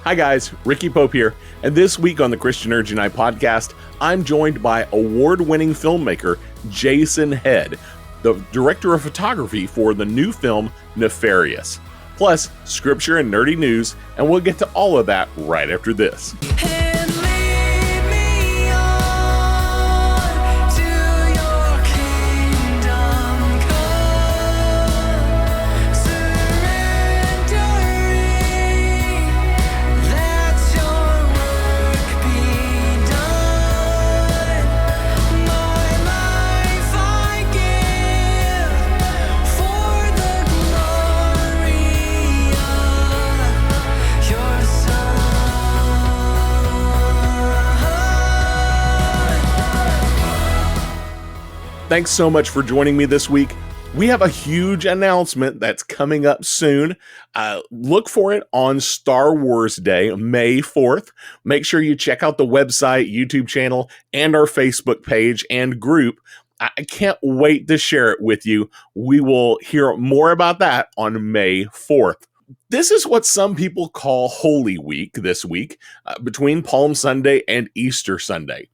Hi guys, Ricky Pope here, and this week on the Christian Urge Unite podcast, I'm joined by award-winning filmmaker Jason Head, the director of photography for the new film Nefarious, plus scripture and nerdy news, and we'll get to all of that right after this. Thanks so much for joining me this week. We have a huge announcement that's coming up soon. Look for it on Star Wars Day, May 4th. Make sure you check out the website, YouTube channel, and our Facebook page and group. I can't wait to share it with you. We will hear more about that on May 4th. This is what some people call Holy Week this week, between Palm Sunday and Easter Sunday.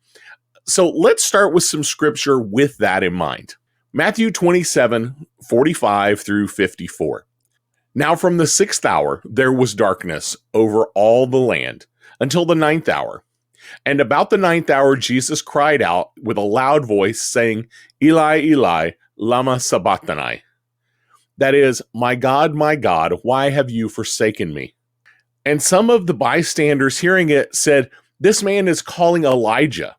So let's start with some scripture with that in mind. Matthew 27:45 through 54. Now from the 6th hour there was darkness over all the land until the 9th hour. And about the 9th hour Jesus cried out with a loud voice, saying, Eli, Eli, lama sabachthani. That is, my God, why have you forsaken me? And some of the bystanders hearing it said, this man is calling Elijah.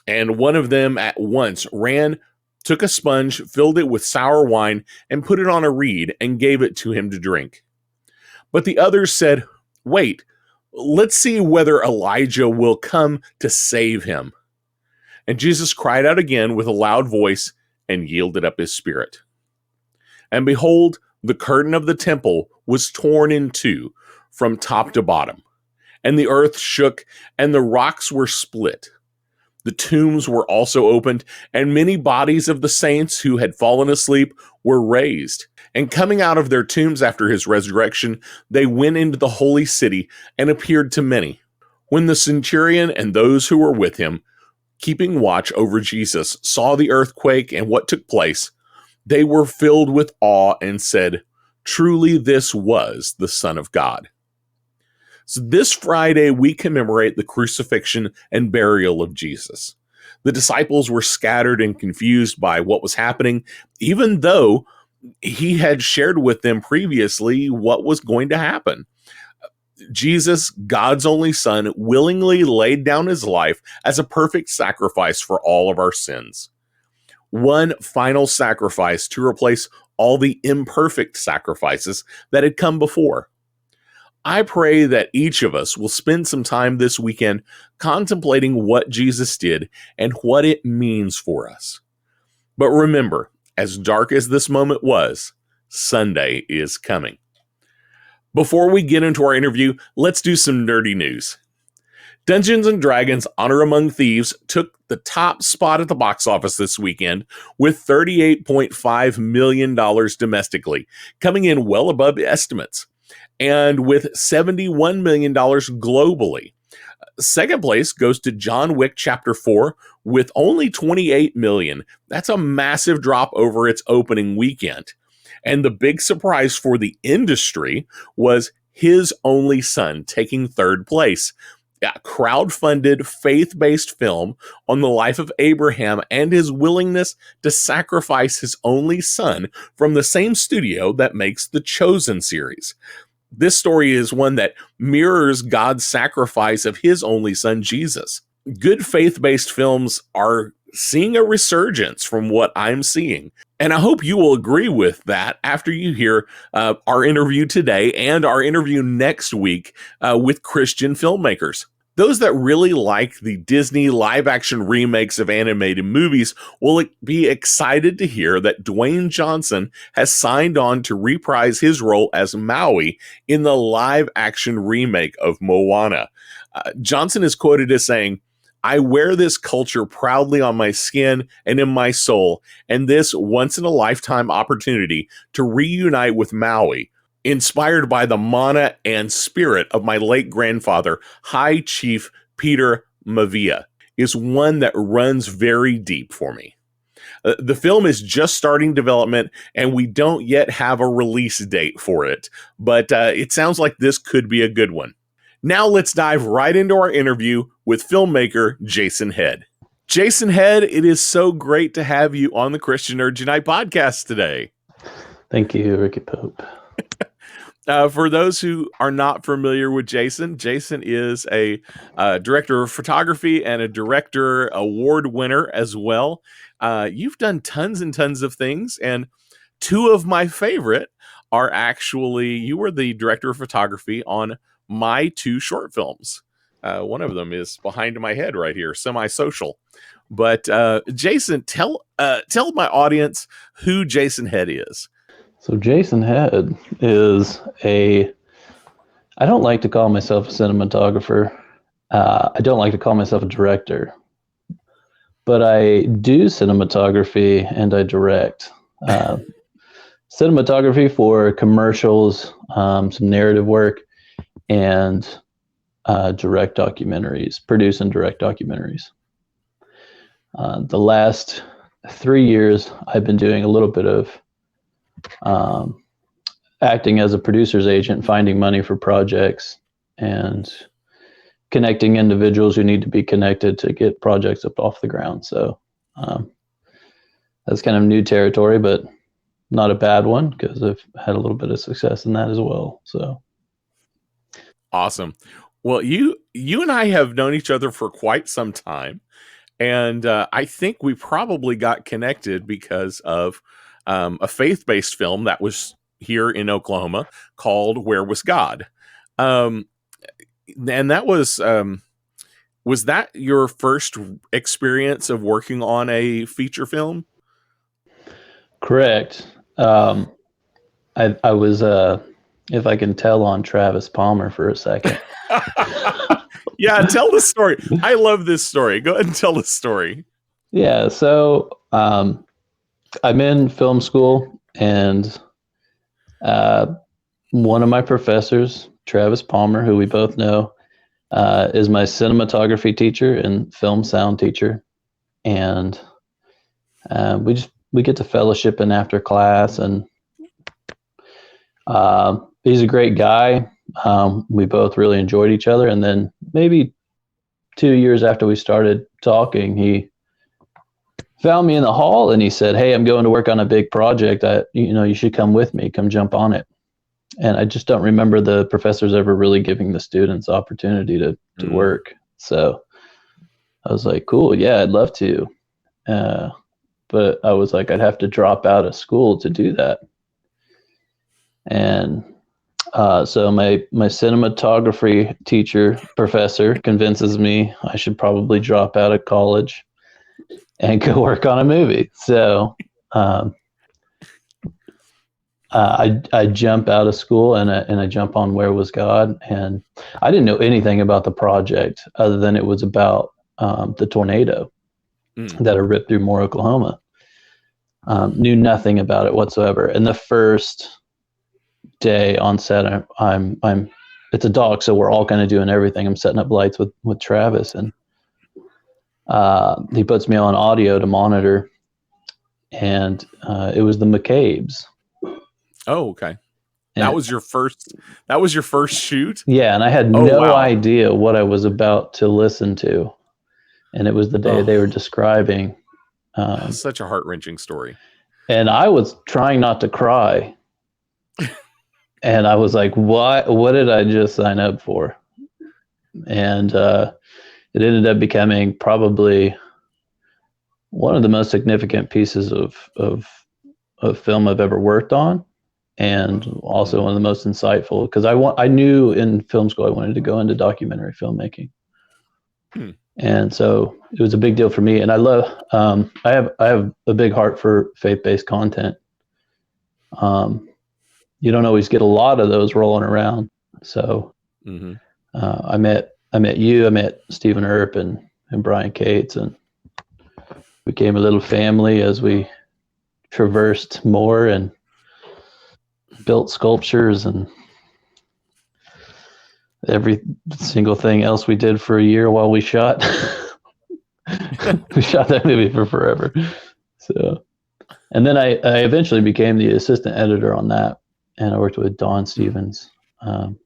And one of them at once ran, took a sponge, filled it with sour wine, and put it on a reed, and gave it to him to drink. But the others said, wait, let's see whether Elijah will come to save him. And Jesus cried out again with a loud voice, and yielded up his spirit. And behold, the curtain of the temple was torn in two, from top to bottom. And the earth shook, and the rocks were split. The tombs were also opened, and many bodies of the saints who had fallen asleep were raised. And coming out of their tombs after his resurrection, they went into the holy city and appeared to many. When the centurion and those who were with him, keeping watch over Jesus, saw the earthquake and what took place, they were filled with awe and said, truly this was the Son of God. So this Friday, we commemorate the crucifixion and burial of Jesus. The disciples were scattered and confused by what was happening, even though he had shared with them previously what was going to happen. Jesus, God's only Son, willingly laid down his life as a perfect sacrifice for all of our sins. One final sacrifice to replace all the imperfect sacrifices that had come before. I pray that each of us will spend some time this weekend contemplating what Jesus did and what it means for us. But remember, as dark as this moment was, Sunday is coming. Before we get into our interview, let's do some nerdy news. Dungeons & Dragons Honor Among Thieves took the top spot at the box office this weekend with $38.5 million domestically, coming in well above estimates, and with $71 million globally. Second place goes to John Wick Chapter 4 with only $28 million. That's a massive drop over its opening weekend. And the big surprise for the industry was His Only Son taking third place. A crowd-funded, faith-based film on the life of Abraham and his willingness to sacrifice his only son from the same studio that makes the Chosen series. This story is one that mirrors God's sacrifice of his only son, Jesus. Good faith-based films are seeing a resurgence from what I'm seeing. And I hope you will agree with that after you hear our interview today and our interview next week with Christian filmmakers. Those that really like the Disney live-action remakes of animated movies will be excited to hear that Dwayne Johnson has signed on to reprise his role as Maui in the live-action remake of Moana. Johnson is quoted as saying, I wear this culture proudly on my skin and in my soul, and this once-in-a-lifetime opportunity to reunite with Maui inspired by the mana and spirit of my late grandfather, High Chief Peter Mavia, is one that runs very deep for me. The film is just starting development, and we don't yet have a release date for it, but it sounds like this could be a good one. Now let's dive right into our interview with filmmaker Jason Head. Jason Head, it is so great to have you on the Christian Nerd Unite podcast today. Thank you, Ricky Pope. For those who are not familiar with Jason, Jason is a director of photography and a director award winner as well. You've done tons and tons of things, and two of my favorite are actually, you were the director of photography on my two short films. One of them is behind my head right here, Semi-Social. But Jason, tell my audience who Jason Head is. So Jason Head is I don't like to call myself a cinematographer. I don't like to call myself a director. But I do cinematography and I direct. Cinematography for commercials, some narrative work, and direct documentaries, produce and direct documentaries. The last 3 years, I've been doing a little bit of acting as a producer's agent, finding money for projects and connecting individuals who need to be connected to get projects up off the ground. So that's kind of new territory, but not a bad one because I've had a little bit of success in that as well. So awesome. Well, you and I have known each other for quite some time, and I think we probably got connected because of a faith-based film that was here in Oklahoma called Where Was God? And that was that your first experience of working on a feature film? Correct. I was, if I can tell, on Travis Palmer for a second. Yeah, tell the story. I love this story. Go ahead and tell the story. Yeah, so I'm in film school, and one of my professors, Travis Palmer, who we both know, is my cinematography teacher and film sound teacher. And we get to fellowship in after class, and he's a great guy. We both really enjoyed each other. And then maybe 2 years after we started talking, he found me in the hall and he said, "Hey, I'm going to work on a big project. You should come with me, come jump on it." And I just don't remember the professors ever really giving the students opportunity to work. So I was like, cool, yeah, I'd love to. But I was like, I'd have to drop out of school to do that. And so my cinematography teacher, professor, convinces me I should probably drop out of college and go work on a movie. So I jump out of school and I jump on Where Was God? And I didn't know anything about the project other than it was about the tornado that had ripped through Moore, Oklahoma. Knew nothing about it whatsoever. And the first day on set, I'm it's a doc, so we're all kind of doing everything. I'm setting up lights with Travis, and he puts me on audio to monitor, and it was the McCabe's. Oh, okay. That was your first shoot? Yeah, and I had no idea what I was about to listen to. And it was the day they were describing. Such a heart-wrenching story. And I was trying not to cry. And I was like, what did I just sign up for? And it ended up becoming probably one of the most significant pieces of film I've ever worked on. And also one of the most insightful, because I knew in film school I wanted to go into documentary filmmaking. And so it was a big deal for me. And I love, I have a big heart for faith-based content. You don't always get a lot of those rolling around. So I met you, I met Stephen Earp and Brian Cates, and became a little family as we traversed more. And built sculptures and every single thing else we did for a year while we shot. We shot that movie for forever. So, and then I eventually became the assistant editor on that, and I worked with Don Stevens. The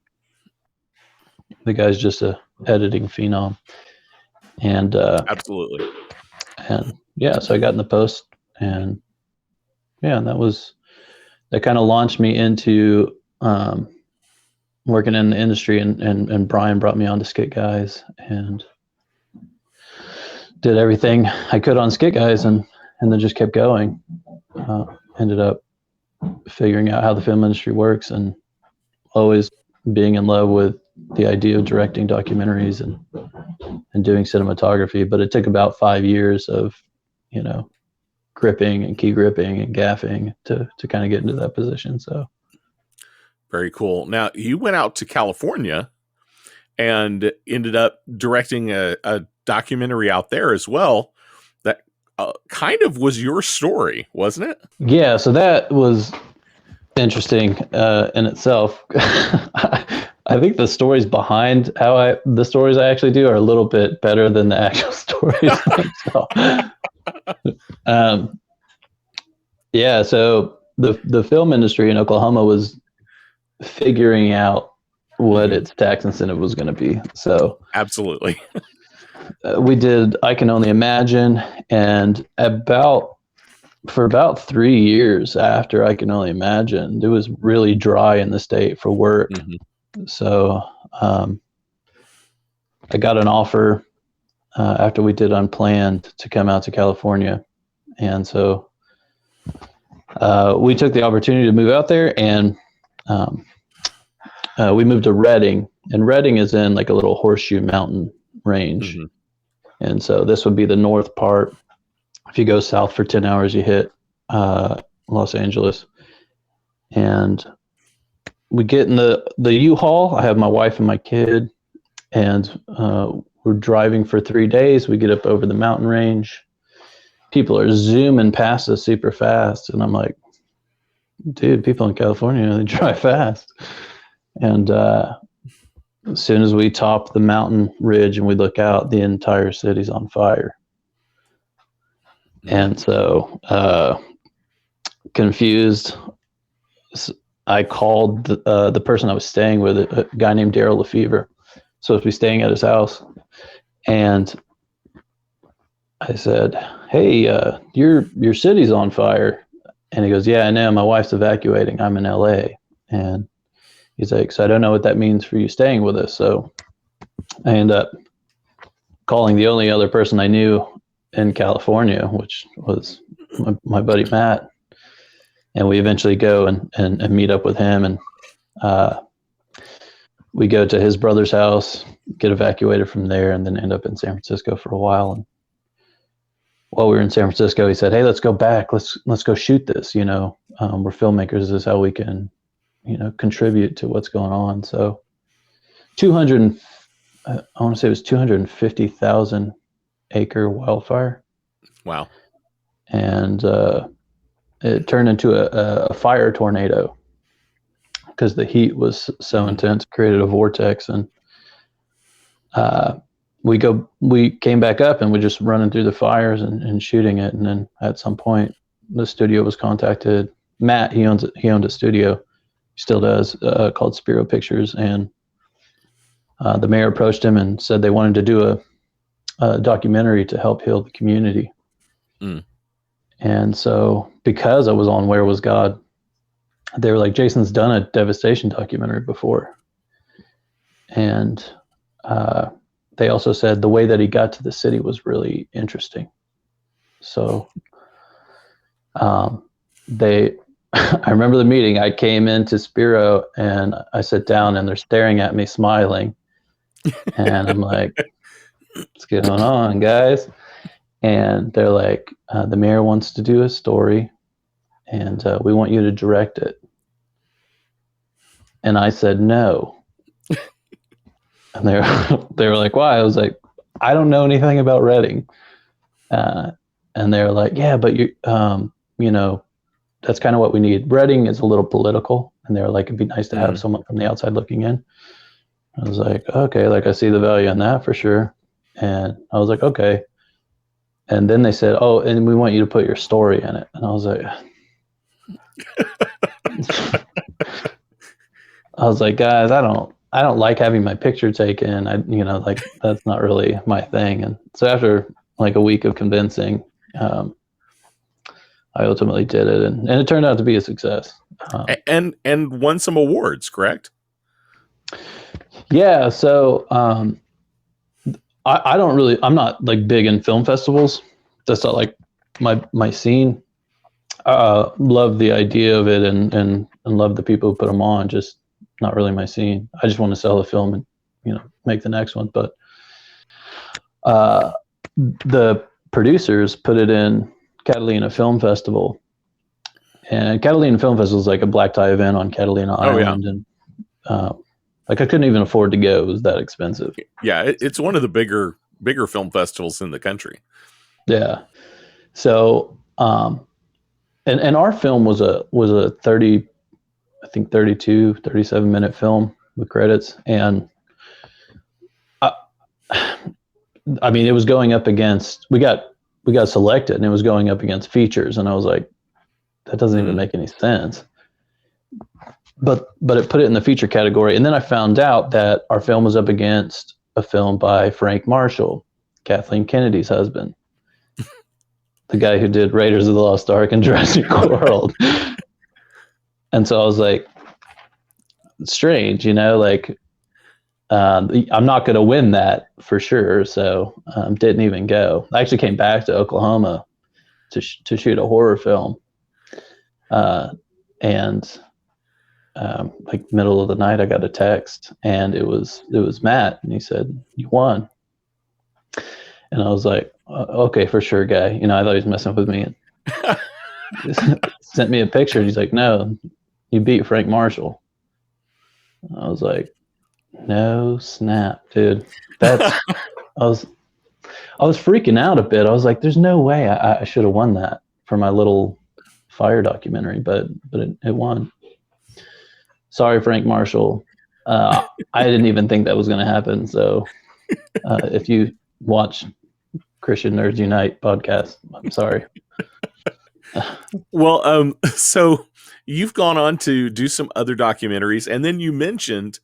guy's just a editing phenom, and Absolutely. and yeah, so I got in the post, and yeah, and that kind of launched me into working in the industry, and Brian brought me on to Skit Guys and did everything I could on Skit Guys, and then just kept going. Ended up figuring out how the film industry works, and always being in love with the idea of directing documentaries and doing cinematography. But it took about 5 years of, gripping and key gripping and gaffing to kind of get into that position. So very cool. Now you went out to California and ended up directing a documentary out there as well. That kind of was your story, wasn't it? Yeah. So that was interesting in itself. I think the stories behind the stories I actually do are a little bit better than the actual stories themselves. Yeah, so the film industry in Oklahoma was figuring out what its tax incentive was going to be. So absolutely, we did I Can Only Imagine, and for about 3 years after I Can Only Imagine, it was really dry in the state for work. So I got an offer after we did Unplanned to come out to California. And so we took the opportunity to move out there, and we moved to Redding. And Redding is in like a little horseshoe mountain range. And so this would be the north part. If you go south for 10 hours, you hit Los Angeles. And we get in the U-Haul. I have my wife and my kid, and we're driving for 3 days. We get up over the mountain range. People are zooming past us super fast, and I'm like, dude, people in California, they drive fast. And as soon as we top the mountain ridge and we look out, the entire city's on fire. And so confused, I called the person I was staying with, a guy named Daryl Lefevre, supposed to be staying at his house. And I said, hey, your city's on fire. And he goes, yeah, I know. My wife's evacuating. I'm in LA. And he's like, so I don't know what that means for you staying with us. So I end up calling the only other person I knew in California, which was my buddy Matt. And we eventually go and meet up with him. And we go to his brother's house, get evacuated from there, and then end up in San Francisco for a while. And while we were in San Francisco, he said, hey, let's go back. Let's go shoot this. We're filmmakers. This is how we can, contribute to what's going on. So I want to say it was 250,000 acre wildfire. Wow. And it turned into a fire tornado because the heat was so intense, created a vortex. And we came back up and we're just running through the fires and shooting it. And then at some point, the studio was contacted. Matt, he owned a studio, he still does, called Spiro Pictures. And the mayor approached him and said they wanted to do a documentary to help heal the community. And so because I was on Where Was God, they were like, Jason's done a devastation documentary before. And they also said the way that he got to the city was really interesting. So I remember the meeting. I came into Spiro and I sit down and they're staring at me smiling. And I'm like, what's going on, guys? And they're like, the mayor wants to do a story and we want you to direct it. And I said, no. And they were like, why? I was like, I don't know anything about Redding. And they were like, yeah, but that's kind of what we need. Redding is a little political. And they were like, it'd be nice to have someone from the outside looking in. I was like, okay, like I see the value in that for sure. And I was like, okay. And then they said, oh, and we want you to put your story in it. And I was like, guys, I don't like having my picture taken. Like that's not really my thing. And so after like a week of convincing, I ultimately did it, and it turned out to be a success. And won some awards, correct? Yeah. So I'm not like big in film festivals. That's not like my scene. Love the idea of it and love the people who put them on. Just not really my scene. I just want to sell the film and make the next one. But the producers put it in Catalina Film Festival, and Catalina Film Festival is like a black tie event on Catalina Island, and like I couldn't even afford to go. It was that expensive. Yeah, it's one of the bigger film festivals in the country. Yeah. So, and our film was a 30, I think 32, 37 minute film with credits. And I mean, it was going up against, we got selected and it was going up against features. And I was like, that doesn't even make any sense. But it put it in the feature category. And then I found out that our film was up against a film by Frank Marshall, Kathleen Kennedy's husband, the guy who did Raiders of the Lost Ark and Jurassic World. And so I was like, strange, like I'm not going to win that for sure. So didn't even go. I actually came back to Oklahoma to shoot a horror film. And like middle of the night, I got a text, and it was Matt, and he said, "You won." And I was like, "Okay, for sure, guy." I thought he was messing with me. And sent me a picture, and he's like, "No, you beat Frank Marshall." I was like, "No snap, dude." I was freaking out a bit. I was like, "There's no way I should have won that for my little fire documentary," but it won. Sorry, Frank Marshall. I didn't even think that was going to happen. So if you watch Christian Nerds Unite podcast, I'm sorry. Well, so you've gone on to do some other documentaries, and then you mentioned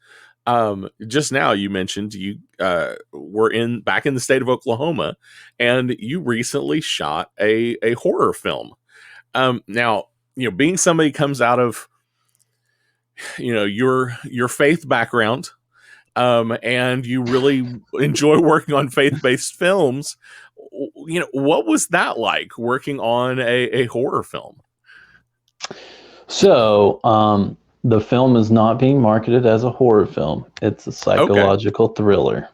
just now you were back in the state of Oklahoma, and you recently shot a horror film. Now, being somebody comes out of your faith background, and you really enjoy working on faith-based films, what was that like working on a horror film? So the film is not being marketed as a horror film. It's a psychological thriller.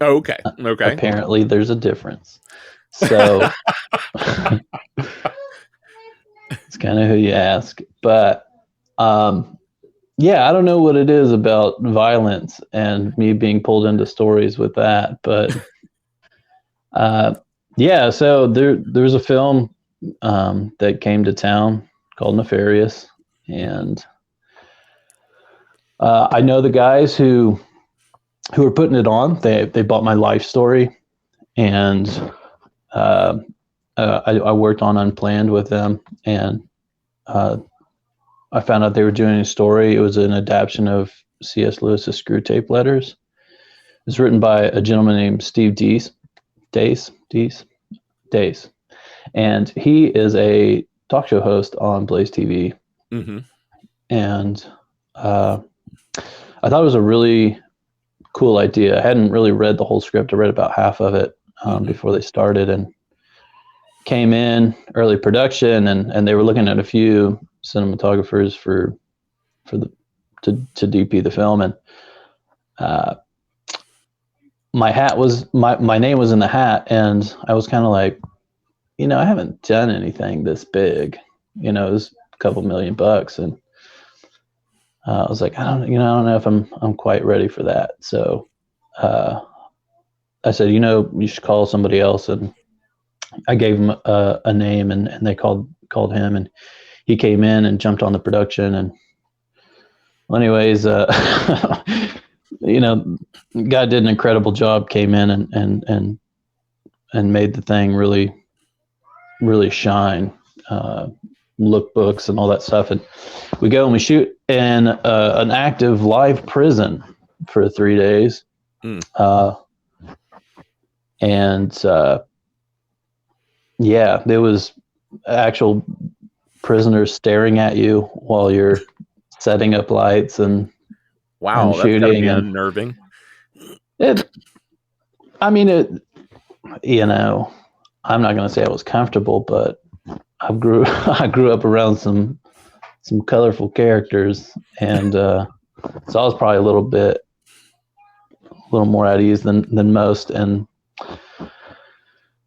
Okay. Apparently there's a difference. So it's kind of who you ask. But yeah, I don't know what it is about violence and me being pulled into stories with that. But yeah, so there's a film that came to town called Nefarious. And I know the guys who are putting it on. They bought my life story, and I worked on Unplanned with them, and I found out they were doing a story. It was an adaptation of C.S. Lewis's Screw Tape Letters. It was written by a gentleman named Steve Dees, and he is a talk show host on Blaze TV. Mm-hmm. And I thought it was a really cool idea. I hadn't really read the whole script. I read about half of it before they started, and came in early production, and they were looking at a few cinematographers to DP the film, and my name was in the hat, and I was kind of like, I haven't done anything this big. It was a couple $1,000,000, and I was like, I don't know if I'm quite ready for that. So I said, you should call somebody else, and I gave him a name, and they called him, and he came in and jumped on the production, and Well, anyways, you know, God did an incredible job. Came in and made the thing really really shine. Lookbooks and all that stuff, and we go and we shoot in an active live prison for 3 days. Mm. And yeah, there was actual prisoners staring at you while you're setting up lights and Wow, that's got to be shooting. And unnerving. it, I mean, you know, I'm not going to say I was comfortable, but I grew up around some colorful characters, and so I was probably a little more at ease than most. And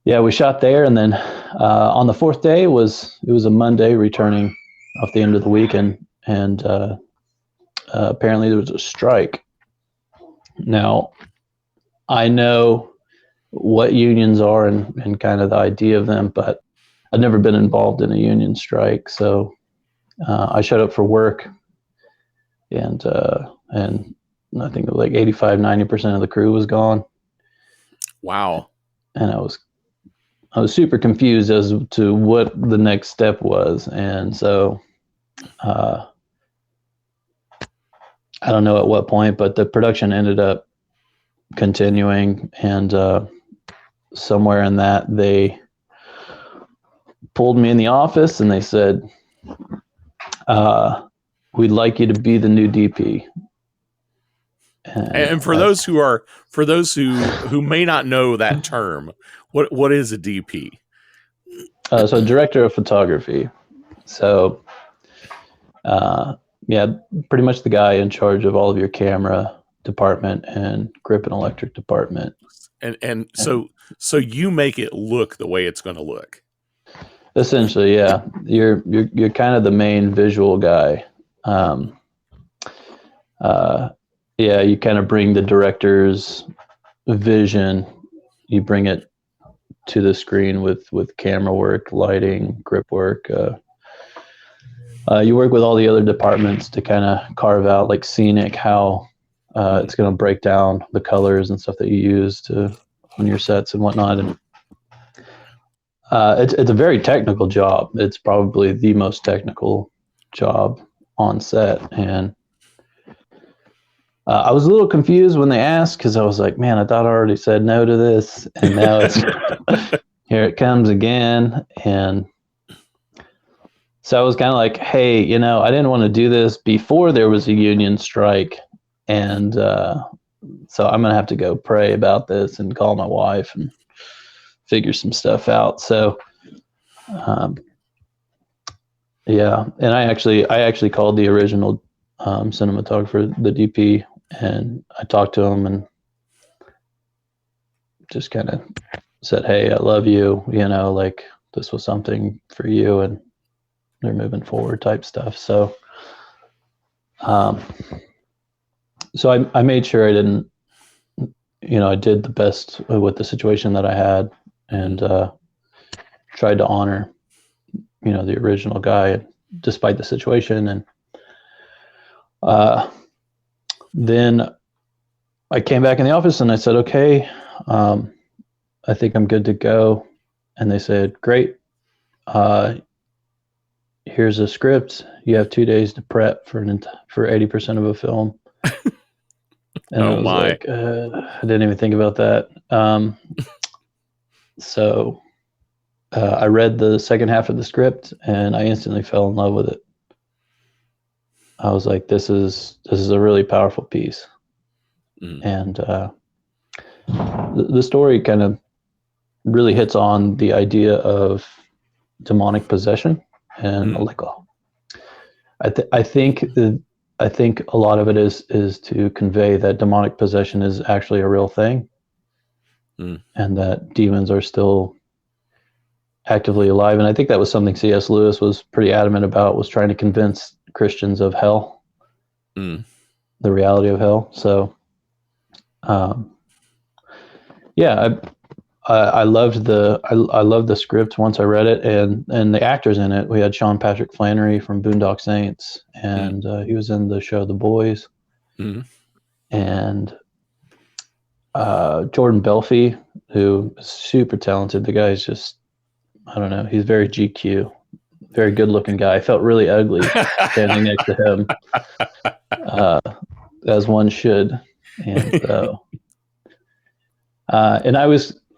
yeah, we shot there, and then on the fourth day it was a Monday, returning off the end of the week, and apparently there was a strike. Now, I know what unions are and kind of the idea of them, but I've never been involved in a union strike. So I showed up for work, and I think like 85-90% of the crew was gone. Wow. And I was super confused as to what the next step was. And so I don't know at what point, but the production ended up continuing, and somewhere in that they pulled me in the office and they said, we'd like you to be the new DP. And for those who may not know that term, what is a DP? So director of photography. So yeah, pretty much the guy in charge of all of your camera department and grip and electric department. And so you make it look the way it's going to look. Essentially, yeah. You're kind of the main visual guy. Yeah, you kind of bring the director's vision, you bring it to the screen with camera work, lighting, grip work. You work with all the other departments to kind of carve out like scenic, how it's going to break down the colors and stuff that you use on your sets and whatnot. And it's a very technical job. It's probably the most technical job on set. And I was a little confused when they asked, because I was like, man, I thought I already said no to this, and now it's here it comes again. And so I was kind of like, hey, I didn't want to do this before there was a union strike, and so I'm gonna have to go pray about this and call my wife and figure some stuff out. So yeah, and I actually called the original cinematographer, the DP, and I talked to him and just kind of said, hey, I love you, like this was something for you and they're moving forward type stuff. So so I made sure I didn't, I did the best with the situation that I had, and tried to honor, the original guy despite the situation. And then I came back in the office and I said, okay, I think I'm good to go. And they said, great. Here's a script. You have 2 days to prep for 80% of a film. And I was like, I didn't even think about that. So I read the second half of the script and I instantly fell in love with it. I was like, this is a really powerful piece. And the story kind of really hits on the idea of demonic possession. And like, I think a lot of it is to convey that demonic possession is actually a real thing, and that demons are still actively alive. And I think that was something C.S. Lewis was pretty adamant about, was trying to convince Christians of hell, the reality of hell. So, yeah, I loved I loved the script once I read it, and the actors in it. We had Sean Patrick Flannery from Boondock Saints, and he was in the show The Boys, Mm-hmm. and Jordan Belfi, who is super talented. The guy's just, I don't know, he's very GQ, very good looking guy. I felt really ugly standing next to him, as one should, and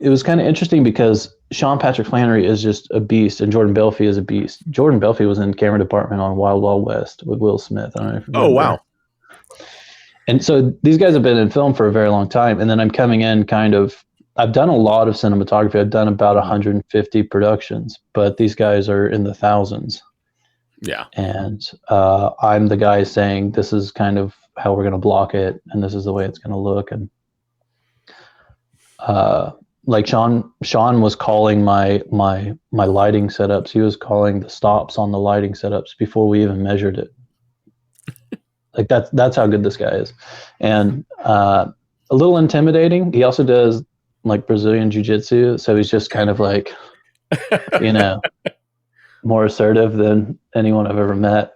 it was kind of interesting because Sean Patrick Flannery is just a beast, and Jordan Belfi is a beast. Jordan Belfi was in camera department on Wild Wild West with Will Smith. I don't know if you remember. Oh, wow. And so these guys have been in film for a very long time. And then I'm coming in I've done a lot of cinematography. I've done about 150 productions, but these guys are in the thousands. Yeah. And I'm the guy saying, this is kind of how we're going to block it, and this is the way it's going to look. And like Sean was calling my lighting setups. He was calling the stops on the lighting setups before we even measured it. Like that's how good this guy is. And a little intimidating. He also does like Brazilian jiu-jitsu, so he's just kind of like, you know, more assertive than anyone I've ever met.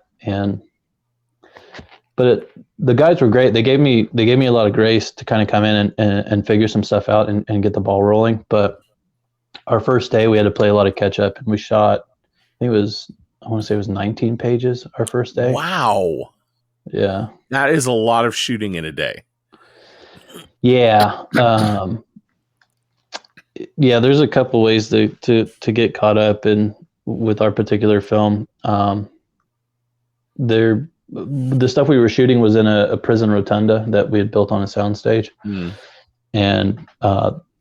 But the guys were great. They gave me a lot of grace to kind of come in and figure some stuff out and get the ball rolling. But our first day, we had to play a lot of catch up, and we shot, I want to say it was 19 pages our first day. Wow. Yeah. That is a lot of shooting in a day. Yeah. Yeah, there's a couple ways to get caught up in with our particular film. The stuff we were shooting was in a prison rotunda that we had built on a soundstage, and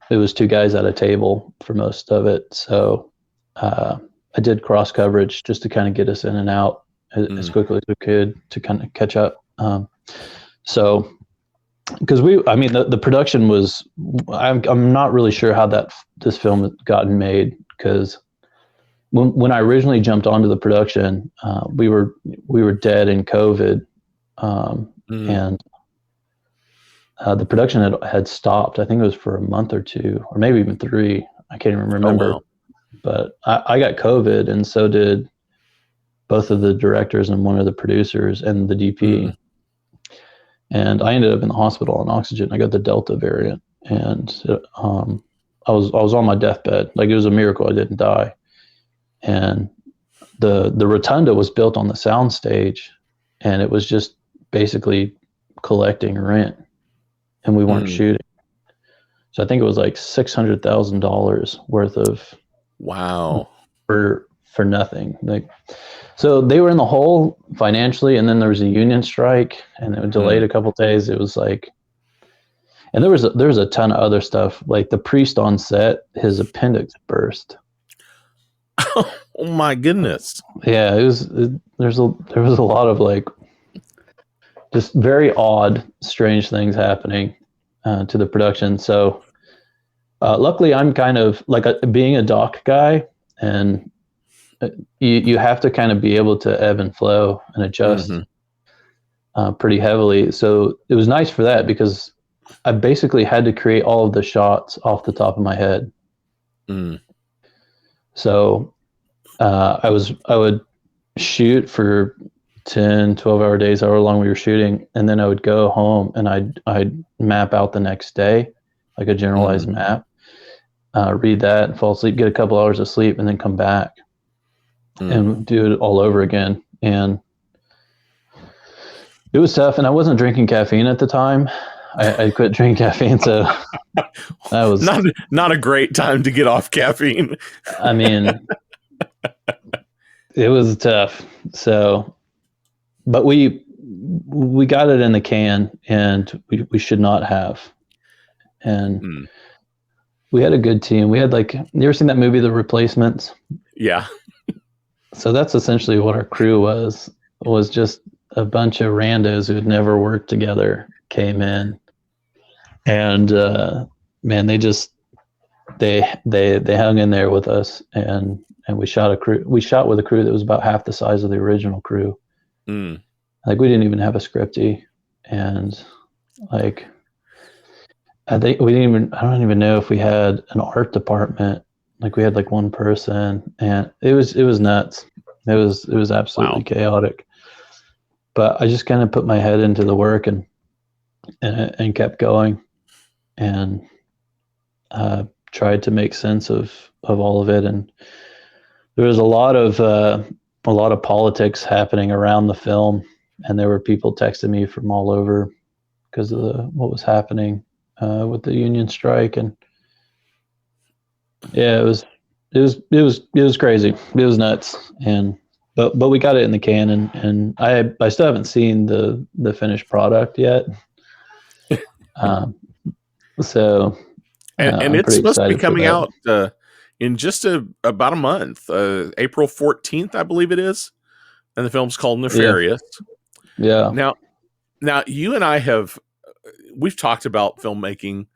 it was two guys at a table for most of it. So I did cross coverage just to kind of get us in and out as quickly as we could to kind of catch up. So because the production was, I'm not really sure how this film had gotten made, because when I originally jumped onto the production, we were dead in COVID, and the production had stopped. I think it was for a month or two, or maybe even 3. I can't even remember. Oh, wow. But I got COVID, and so did both of the directors and one of the producers and the DP. And I ended up in the hospital on oxygen. I got the Delta variant, and I was on my deathbed. Like, it was a miracle I didn't die. And the rotunda was built on the sound stage, and it was just basically collecting rent, and we weren't shooting. So I think it was like $600,000 worth of for nothing. Like, so they were in the hole financially, and then there was a union strike, and it was delayed a couple of days. It was like, and there was a ton of other stuff. Like the priest on set, his appendix burst. Oh my goodness. Yeah, there was a lot of like just very odd, strange things happening to the production. So luckily, I'm kind of like being a doc guy, and you have to kind of be able to ebb and flow and adjust pretty heavily. So it was nice for that, because I basically had to create all of the shots off the top of my head. So I would shoot for 10, 12-hour days, however long we were shooting, and then I would go home and I'd map out the next day, like a generalized map, read that and fall asleep, get a couple hours of sleep, and then come back and do it all over again. And it was tough, and I wasn't drinking caffeine at the time. I quit drinking caffeine, so that was not a great time to get off caffeine. I mean, it was tough. So, but we got it in the can, and we should not have. And we had a good team. We had, like, you ever seen that movie, The Replacements? Yeah. So that's essentially what our crew was just a bunch of randos who had never worked together came in, and man, they hung in there with us, and we shot with a crew that was about half the size of the original crew. Like, we didn't even have a scripty, and like I think we didn't even, I don't even know if we had an art department. Like we had like one person, and it was nuts. It was absolutely Wow. chaotic. But I just kind of put my head into the work and kept going, and tried to make sense of all of it. And there was a lot of politics happening around the film, and there were people texting me from all over because of what was happening with the union strike. And yeah, it was crazy. It was nuts. And but we got it in the can, and I still haven't seen the finished product yet. Um, so And I'm it's pretty supposed to be excited for coming that. out in just about a month, April 14th, I believe it is. And the film's called Yeah, Nefarious. yeah, Now, you and I we've talked about filmmaking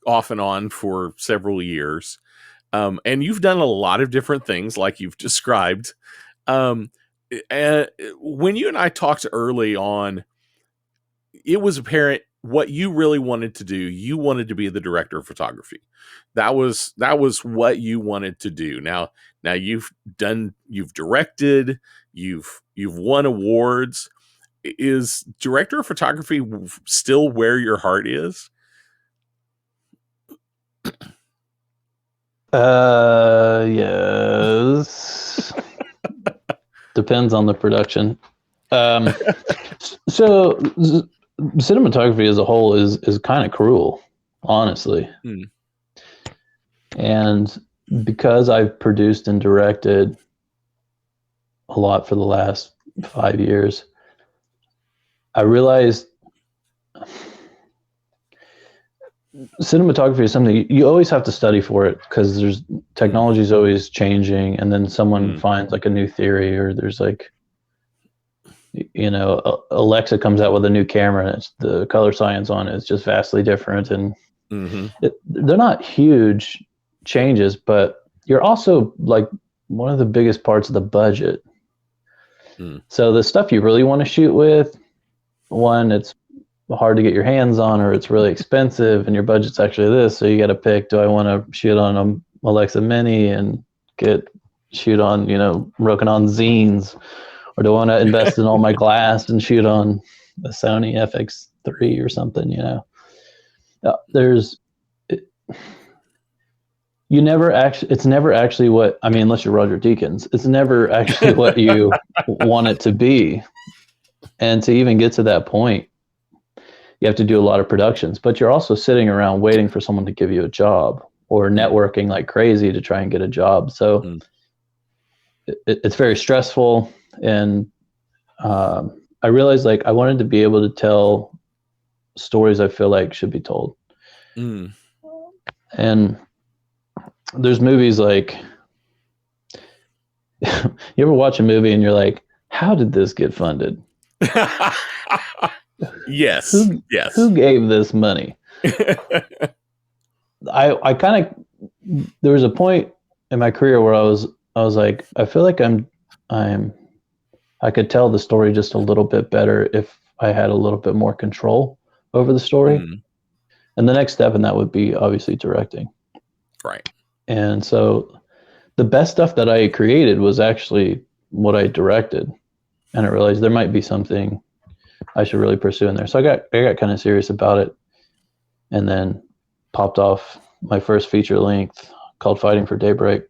off and on for several years. And you've done a lot of different things like you've described. Um, and when you and I talked early on, it was apparent what you really wanted to do. You wanted to be the director of photography. That was what you wanted to do. Now you've directed, you've won awards. Is director of photography still where your heart is? yes. Depends on the production. Um, so cinematography as a whole is kind of cruel, honestly. Hmm. And because I've produced and directed a lot for the last 5 years, I realized cinematography is something you always have to study for it because there's Hmm. technology is always changing, and then someone Hmm. finds like a new theory, or there's like, Alexa comes out with a new camera and it's the color science on it is just vastly different. And Hmm. they're not huge changes, but you're also like one of the biggest parts of the budget. Hmm. So the stuff you really want to shoot with, one, it's hard to get your hands on, or it's really expensive and your budget's actually this. So you got to pick, do I want to shoot on a Alexa Mini and shoot on, Rokinon Zines, or do I want to invest in all my glass and shoot on a Sony FX3 or something, There's, you never actually, it's never actually what, I mean, unless you're Roger Deakins, it's never actually what you want it to be. And to even get to that point, you have to do a lot of productions, but you're also sitting around waiting for someone to give you a job, or Hmm. networking like crazy to try and get a job. So Hmm. it's very stressful. And I realized like I wanted to be able to tell stories I feel like should be told. Hmm. And there's movies like, you ever watch a movie and you're like, how did this get funded? Yes. Who Yes. who gave this money? I kind of, there was a point in my career where I was like, I feel like I'm I could tell the story just a little bit better if I had a little bit more control over the story. Hmm. And the next step in that would be obviously directing. Right. And so the best stuff that I created was actually what I directed. And I realized there might be something I should really pursue in there. So I got kind of serious about it, and then popped off my first feature length called Fighting for Daybreak,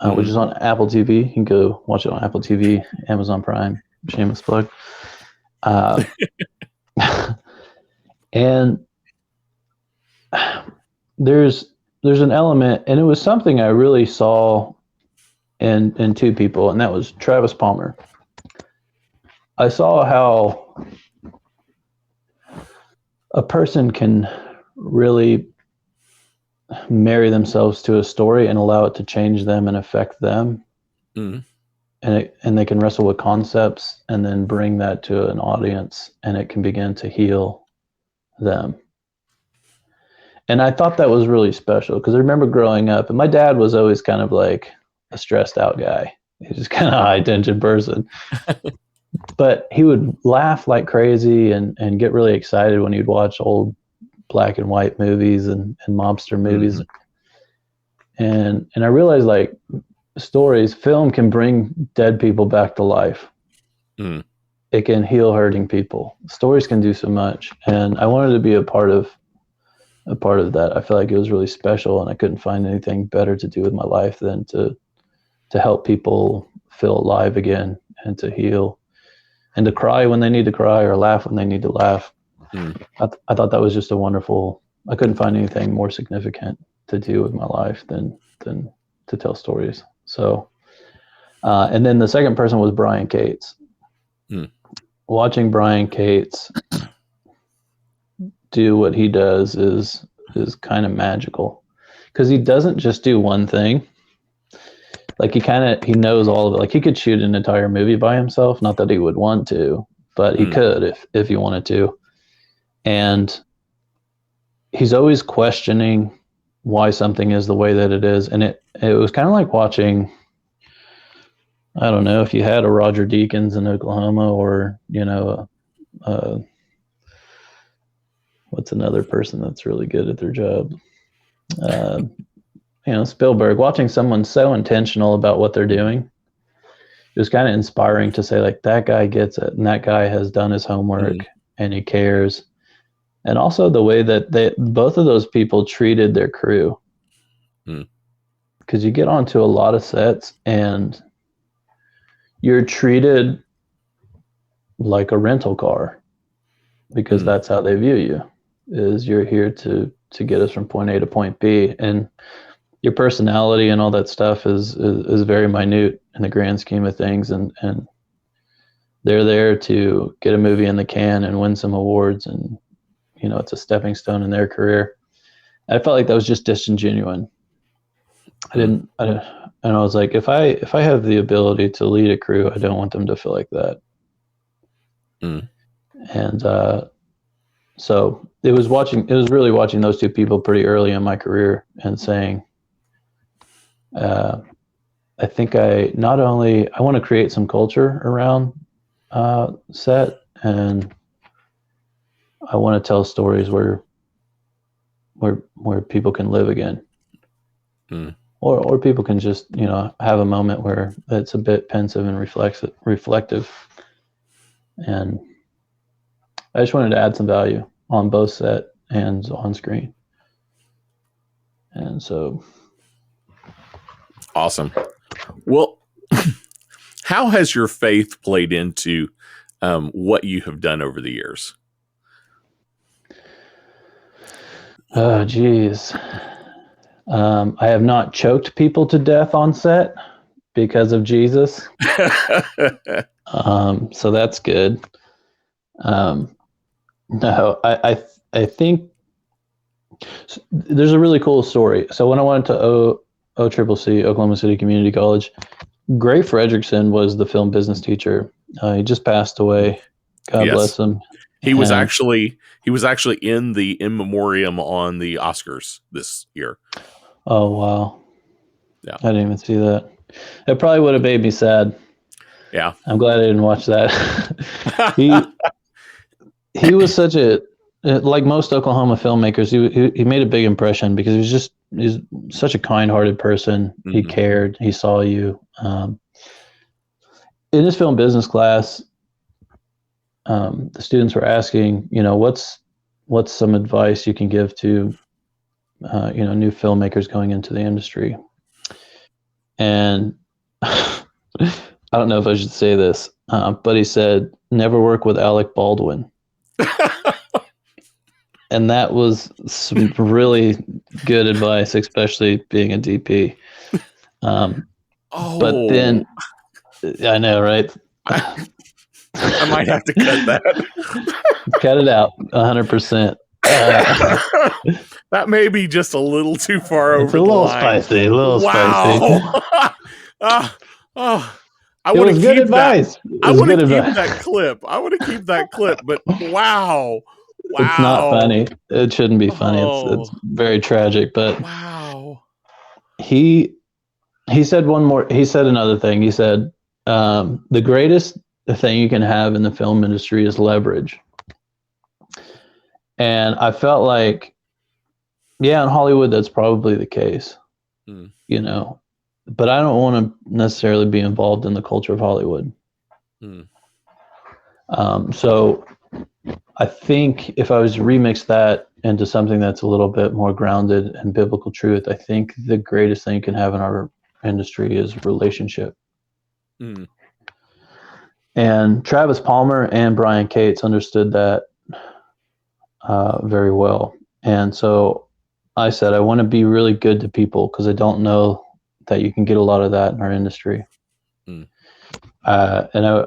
which Hmm. is on Apple TV. You can go watch it on Apple TV, Amazon Prime. Shameless plug. Uh, and there's an element, and it was something I really saw in two people, and that was Travis Palmer. I saw how a person can really marry themselves to a story and allow it to change them and affect them, Hmm. and they can wrestle with concepts and then bring that to an audience, and it can begin to heal them. And I thought that was really special because I remember growing up, and my dad was always kind of like a stressed out guy. He's just kind of a high tension person, but he would laugh like crazy and get really excited when he'd watch old black and white movies and mobster movies. And I realized like film can bring dead people back to life. It can heal hurting people. Stories can do so much. And I wanted to be a part of that. I feel like it was really special, and I couldn't find anything better to do with my life than to help people feel alive again, and to heal, and to cry when they need to cry, or laugh when they need to laugh. I thought that was just a wonderful. I couldn't find anything more significant to do with my life than to tell stories. So, and then the second person was Brian Cates. Watching Brian Cates do what he does is kind of magical, because he doesn't just do one thing. Like he knows all of it. Like he could shoot an entire movie by himself. Not that he would want to, but he could if he wanted to. And he's always questioning why something is the way that it is. And it was kind of like watching, I don't know, if you had a Roger Deakins in Oklahoma, or, what's another person that's really good at their job? Spielberg, watching someone so intentional about what they're doing. It was kind of inspiring to say, like, that guy gets it, and that guy has done his homework, and he cares. And also the way that both of those people treated their crew. Because you get onto a lot of sets and you're treated like a rental car, because that's how they view you, is you're here to get us from point A to point B. And your personality and all that stuff is very minute in the grand scheme of things. And they're there to get a movie in the can and win some awards. And, it's a stepping stone in their career. I felt like that was just disingenuous. And I was like, if I have the ability to lead a crew, I don't want them to feel like that. And so it was really watching those two people pretty early in my career and saying, I think I want to create some culture around set, and I want to tell stories where people can live again. Or people can just, have a moment where it's a bit pensive and reflective. And I just wanted to add some value on both set and on screen. And so. Awesome. Well, how has your faith played into what you have done over the years? Oh, geez. I have not choked people to death on set because of Jesus. So that's good. No, I think there's a really cool story. So when I went to OCCC, Oklahoma City Community College, Gray Fredrickson was the film business teacher. He just passed away. God bless him. He was actually in the in memoriam on the Oscars this year. Oh, wow. Yeah. I didn't even see that. It probably would have made me sad. Yeah. I'm glad I didn't watch that. He was like most Oklahoma filmmakers, he made a big impression, because he's such a kind-hearted person. He cared. He saw you. In his film business class, the students were asking, what's some advice you can give to, new filmmakers going into the industry. And I don't know if I should say this, but he said, never work with Alec Baldwin. And that was some really good advice, especially being a DP. But then, I know, right? I might have to cut that. Cut it out, 100%. That may be just a little too far over the line. Spicy, a little spicy. I want to keep advice. I want to keep that clip. I want to keep that clip. But wow. It's not funny. It shouldn't be funny. It's very tragic. But wow. He said another thing. He said, the greatest thing you can have in the film industry is leverage. And I felt like, yeah, in Hollywood, that's probably the case, Mm. but I don't want to necessarily be involved in the culture of Hollywood. Mm. So I think if I was to remix that into something that's a little bit more grounded in biblical truth, I think the greatest thing you can have in our industry is relationship. Mm. And Travis Palmer and Brian Cates understood that very well. And so I said, I want to be really good to people because I don't know that you can get a lot of that in our industry. Mm. And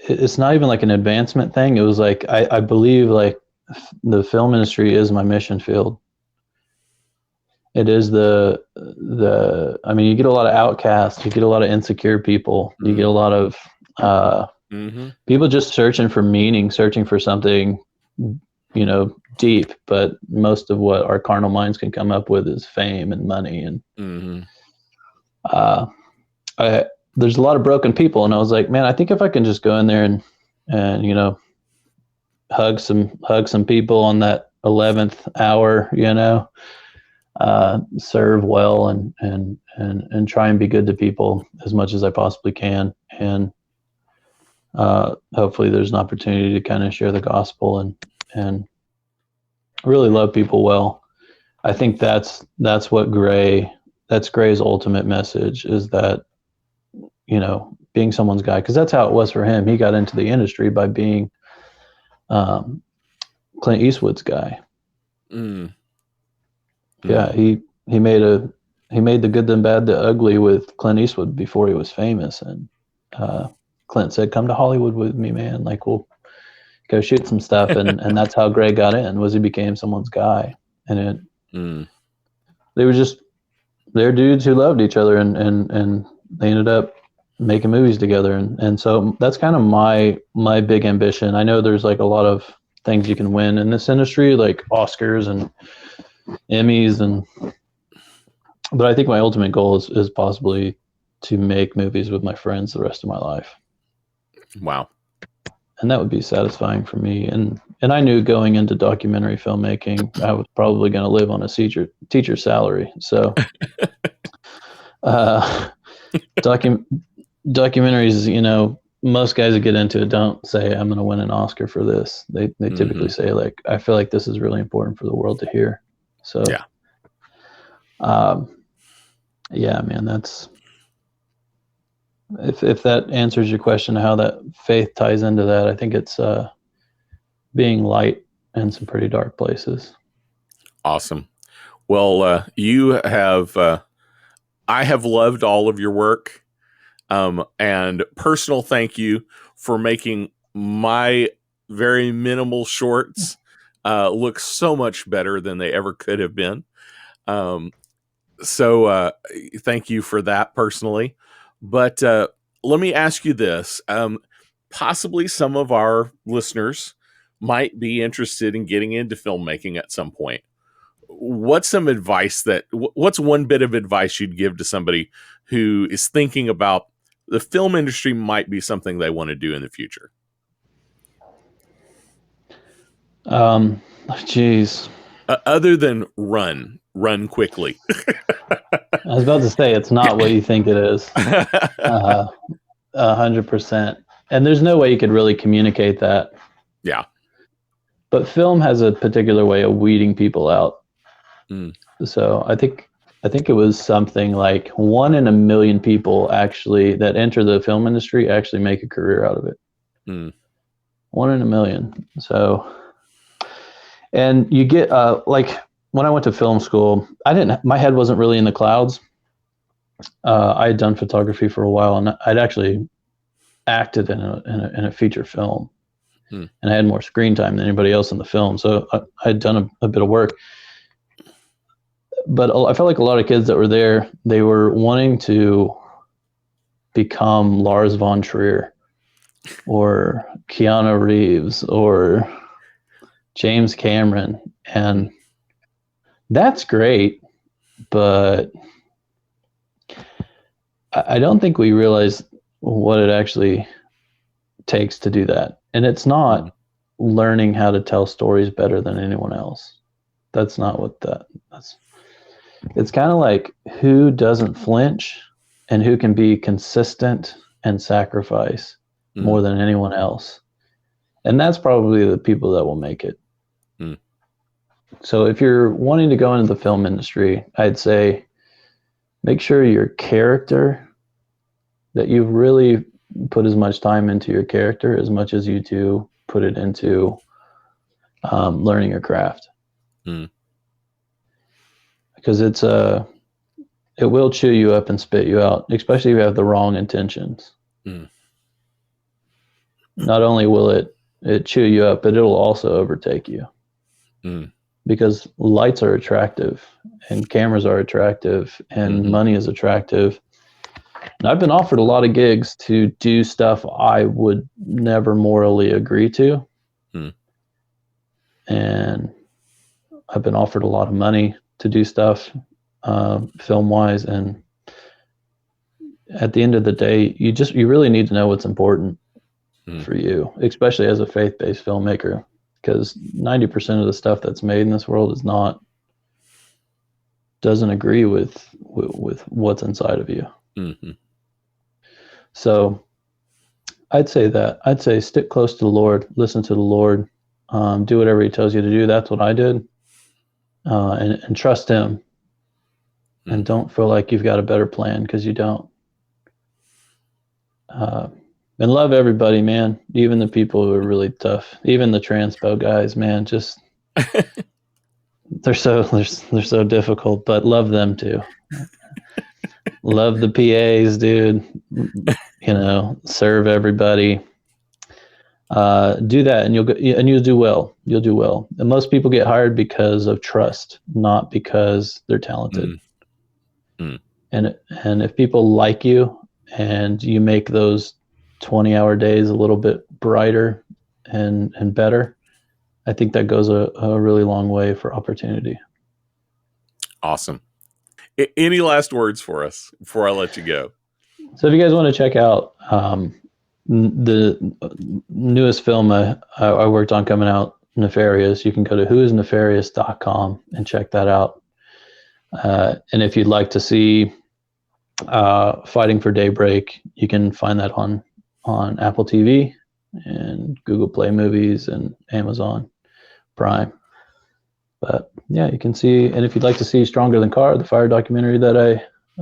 it's not even like an advancement thing. It was like, I believe like the film industry is my mission field. It is I mean, you get a lot of outcasts, you get a lot of insecure people, you get a lot of Mm-hmm. people just searching for meaning, searching for something, deep. But most of what our carnal minds can come up with is fame and money. And Mm-hmm. there's a lot of broken people. And I was like, man, I think if I can just go in there and hug some people on that 11th hour, serve well and try and be good to people as much as I possibly can. And hopefully there's an opportunity to kind of share the gospel and really love people well. I think that's Gray's ultimate message, is that, being someone's guy, because that's how it was for him. He got into the industry by being Clint Eastwood's guy. Mm. Yeah, he made the good, the bad, the ugly with Clint Eastwood before he was famous. And Clint said, "Come to Hollywood with me, man. Like, we'll go shoot some stuff." And that's how Gray got in, was he became someone's guy. And they're dudes who loved each other, and they ended up making movies together. And so that's kind of my big ambition. I know there's like a lot of things you can win in this industry, like Oscars and Emmys, but I think my ultimate goal is possibly to make movies with my friends the rest of my life. Wow. And that would be satisfying for me. And I knew going into documentary filmmaking, I was probably going to live on a teacher salary. So documentaries, most guys that get into it don't say, I'm going to win an Oscar for this. They typically say, like, I feel like this is really important for the world to hear. So yeah, man, that's, if that answers your question, how that faith ties into that, I think it's being light in some pretty dark places. Awesome. Well, you have, I have loved all of your work. And personal thank you for making my very minimal shorts look so much better than they ever could have been. So thank you for that personally. But let me ask you this. Possibly some of our listeners might be interested in getting into filmmaking at some point. What's some advice what's one bit of advice you'd give to somebody who is thinking about the film industry might be something they want to do in the future? Geez. Other than run quickly. I was about to say, it's not what you think it is. 100%. And there's no way you could really communicate that. Yeah. But film has a particular way of weeding people out. So I think it was something like 1 in a million people actually that enter the film industry actually make a career out of it. 1 in a million. So, and you get like when I went to film school, my head wasn't really in the clouds. I had done photography for a while, and I'd actually acted in a feature film, and I had more screen time than anybody else in the film. So I'd done a bit of work. But I felt like a lot of kids that were there, they were wanting to become Lars von Trier or Keanu Reeves or James Cameron. And that's great, but I don't think we realize what it actually takes to do that. And it's not learning how to tell stories better than anyone else. That's not what that's. It's kind of like who doesn't flinch and who can be consistent and sacrifice more than anyone else. And that's probably the people that will make it. Mm. So if you're wanting to go into the film industry, I'd say make sure your character, that you really put as much time into your character as much as you do put it into learning your craft. Mm. Because it will chew you up and spit you out, especially if you have the wrong intentions. Mm. Not only will it chew you up, but it'll also overtake you. Mm. Because lights are attractive and cameras are attractive and money is attractive. And I've been offered a lot of gigs to do stuff I would never morally agree to. Mm. And I've been offered a lot of money to do stuff film wise. And at the end of the day, you really need to know what's important for you, especially as a faith-based filmmaker, because 90% of the stuff that's made in this world doesn't agree with what's inside of you. Mm-hmm. So I'd say stick close to the Lord, listen to the Lord, do whatever he tells you to do. That's what I did. And trust him. And don't feel like you've got a better plan, because you don't. And love everybody, man. Even the people who are really tough. Even the transpo guys, man. Just they're so difficult, but love them too. Love the PAs, dude. Serve everybody. Do that, and you'll do well. You'll do well. And most people get hired because of trust, not because they're talented. And if people like you, and you make those 20-hour days a little bit brighter and better, I think that goes a really long way for opportunity. Awesome. Any last words for us before I let you go? So if you guys want to check out the newest film I worked on coming out, Nefarious, you can go to whoisnefarious.com and check that out. And if you'd like to see Fighting for Daybreak, you can find that on Apple TV and Google Play Movies and Amazon Prime. But yeah, you can see. And if you'd like to see Stronger Than Car, the fire documentary that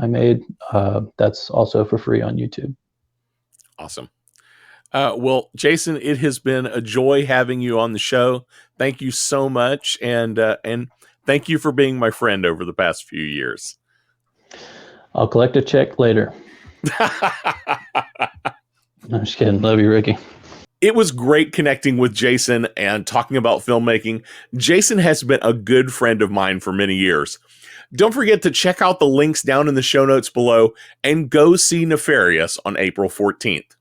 I made, that's also for free on YouTube. Awesome. Well, Jason, it has been a joy having you on the show. Thank you so much, and thank you for being my friend over the past few years. I'll collect a check later. I'm just kidding. Love you, Ricky. It was great connecting with Jason and talking about filmmaking. Jason has been a good friend of mine for many years. Don't forget to check out the links down in the show notes below and go see Nefarious on April 14th.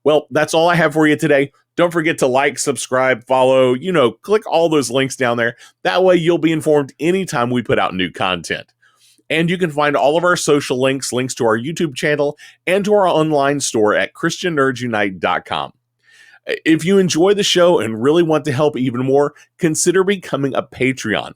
Well, that's all I have for you today. Don't forget to like, subscribe, follow, click all those links down there. That way you'll be informed anytime we put out new content. And you can find all of our social links to our YouTube channel, and to our online store at ChristianNerdsUnite.com. If you enjoy the show and really want to help even more, consider becoming a Patreon.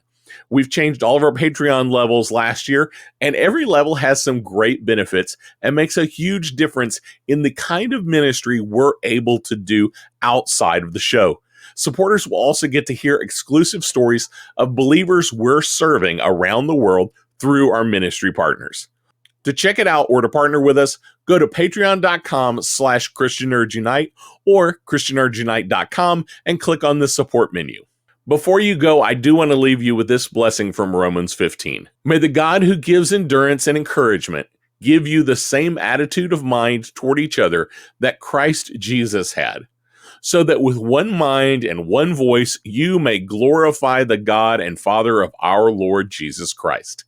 We've changed all of our Patreon levels last year, and every level has some great benefits and makes a huge difference in the kind of ministry we're able to do outside of the show. Supporters will also get to hear exclusive stories of believers we're serving around the world through our ministry partners. To check it out or to partner with us, go to patreon.com/ChristianNerdsUnite or ChristianNerdsUnite.com and click on the support menu. Before you go, I do want to leave you with this blessing from Romans 15. May the God who gives endurance and encouragement give you the same attitude of mind toward each other that Christ Jesus had, so that with one mind and one voice you may glorify the God and Father of our Lord Jesus Christ.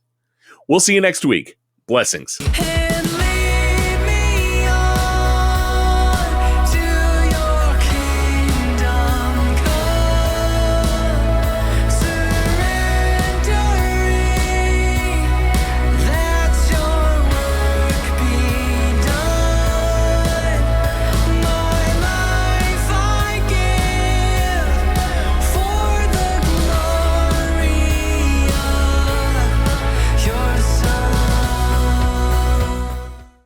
We'll see you next week. Blessings. Hey.